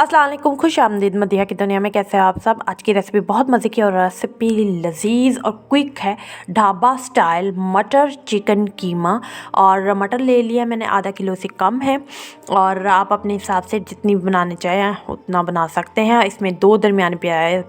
अस्सलाम वालेकुम, खुश आमदीद मदिहा की दुनिया में। कैसे हैं आप सब। आज की रेसिपी बहुत मज़े की और रेसिपी लजीज और क्विक है। ढाबा स्टाइल मटर चिकन कीमा। और मटर ले लिया मैंने, आधा किलो से कम है। और आप अपने हिसाब से जितनी बनाने चाहें उतना बना सकते हैं। इसमें 2 दरमियाने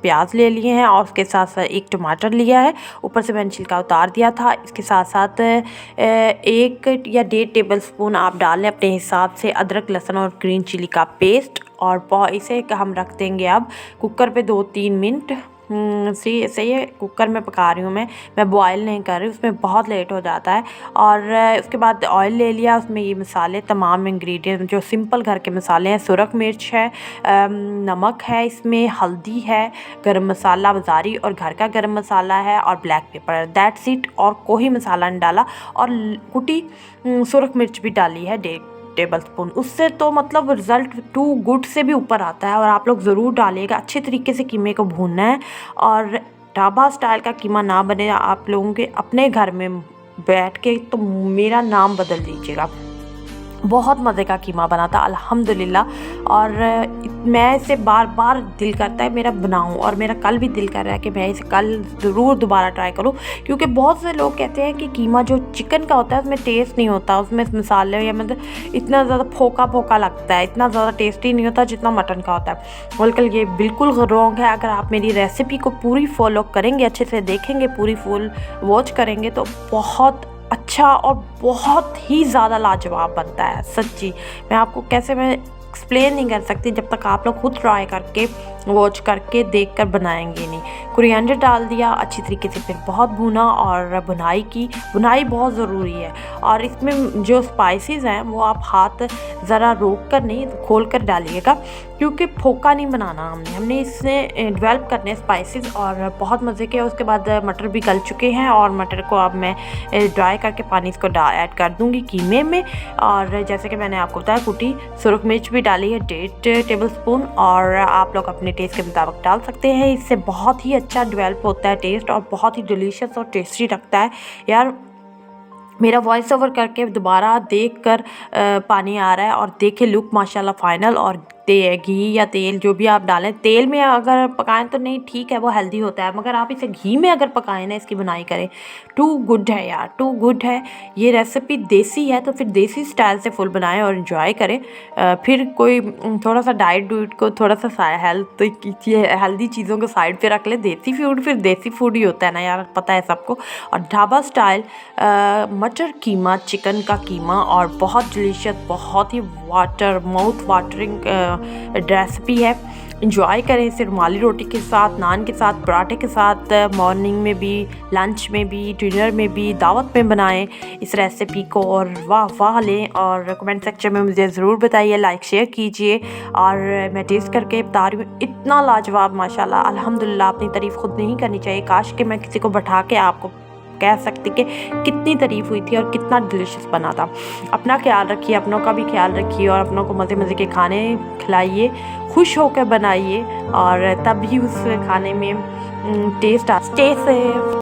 प्याज ले लिए हैं और उसके साथ साथ 1 टमाटर लिया है। ऊपर से मैंने छिलका उतार दिया था। इसके साथ साथ 1 या 1.5 टेबल स्पून आप डाल लें अपने हिसाब से अदरक लहसुन और ग्रीन चिली का पेस्ट। और इसे हम रख देंगे अब कुकर पे 2-3 मिनट। सही है, कुकर में पका रही हूँ मैं बॉयल नहीं कर रही, उसमें बहुत लेट हो जाता है। और उसके बाद ऑयल ले लिया, उसमें ये मसाले तमाम इंग्रेडिएंट जो सिंपल घर के मसाले हैं। सुरख मिर्च है, नमक है, इसमें हल्दी है, गरम मसाला बाज़ारी और घर का गरम मसाला है और ब्लैक पेपर, दैट्स इट। और कोई मसाला नहीं डाला। और कुटी सुरख मिर्च भी डाली है 1.5 टेबल स्पून। उससे तो मतलब रिज़ल्ट टू गुड से भी ऊपर आता है। और आप लोग ज़रूर डालिएगा। अच्छे तरीके से कीमे को भूनना है। और ढाबा स्टाइल का कीमा ना बने आप लोगों के अपने घर में बैठ के तो मेरा नाम बदल दीजिएगा। बहुत मज़े का कीमा बना था अल्हम्दुलिल्लाह। और मैं इसे बार बार दिल करता है मेरा बनाऊं। और मेरा कल भी दिल कर रहा है कि मैं इसे कल ज़रूर दोबारा ट्राई करूं। क्योंकि बहुत से लोग कहते हैं कि कीमा जो चिकन का होता है उसमें टेस्ट नहीं होता, उसमें मसाले या मतलब इतना ज़्यादा फोका फोका लगता है, इतना ज़्यादा टेस्टी नहीं होता जितना मटन का होता है। बल्कि ये बिल्कुल रॉन्ग है। अगर आप मेरी रेसिपी को पूरी फॉलो करेंगे, अच्छे से देखेंगे, पूरी फुल वॉच करेंगे तो बहुत अच्छा और बहुत ही ज़्यादा लाजवाब बनता है। सच्ची मैं आपको कैसे मैं एक्सप्लेन नहीं कर सकती जब तक आप लोग खुद ट्राई करके वॉच करके देख कर बनाएंगे नहीं। कोरिएंडर डाल दिया अच्छी तरीके से, फिर बहुत भुना और बुनाई बहुत ज़रूरी है। और इसमें जो स्पाइसेस हैं वो आप हाथ ज़रा रोक कर नहीं खोल कर डालिएगा, क्योंकि फोका नहीं बनाना हमने इसमें डेवलप करने स्पाइसेस। और बहुत मज़े के। उसके बाद मटर भी गल चुके हैं और मटर को अब मैं ड्राई करके पानी इसको ऐड कर दूँगी कीमे में। और जैसे कि मैंने आपको बताया कुटी सुरख मिर्च भी डाली है 1.5 टेबल स्पून। और आप लोग अपने टेस्ट के मुताबिक डाल सकते हैं। इससे बहुत ही अच्छा डेवलप होता है टेस्ट और बहुत ही डिलीशियस और टेस्टी लगता है यार। मेरा वॉइस ओवर करके दोबारा देख कर पानी आ रहा है। और देखे लुक माशाल्लाह फाइनल। और घी या तेल जो भी आप डालें, तेल में अगर पकाएं तो नहीं ठीक है, वो हेल्दी होता है। मगर आप इसे घी में अगर पकाएं ना, इसकी बुनाई करें, टू गुड है यार, टू गुड है। ये रेसिपी देसी है तो फिर देसी स्टाइल से फुल बनाएं और इन्जॉय करें। फिर कोई थोड़ा सा डाइट को थोड़ा सा हेल्दी चीज़ों को साइड पे रख ले। देसी फूड फिर देसी फूड ही होता है ना यार, पता है सबको। और ढाबा स्टाइल मटर कीमा, चिकन का कीमा और बहुत डिलीशियस, बहुत ही माउथ वाटरिंग रेसिपी है। इंजॉय करें इसे रुमाली रोटी के साथ, नान के साथ, पराठे के साथ, मॉर्निंग में भी, लंच में भी, डिनर में भी, दावत में बनाएं इस रेसिपी को। और वाह वाह लें। और कमेंट सेक्शन में मुझे ज़रूर बताइए, लाइक शेयर कीजिए। और मैं टेस्ट करके बता रही हूँ, इतना लाजवाब माशाल्लाह अल्हम्दुलिल्लाह। अपनी तारीफ़ खुद नहीं करनी चाहिए। काश कि मैं किसी को बैठा के आपको कह सकती कि कितनी तारीफ़ हुई थी और कितना डिलीशियस बना था। अपना ख्याल रखिए, अपनों का भी ख्याल रखिए और अपनों को मज़े मज़े के खाने खिलाइए, खुश होकर बनाइए और तभी उस खाने में टेस्ट आ। Stay safe.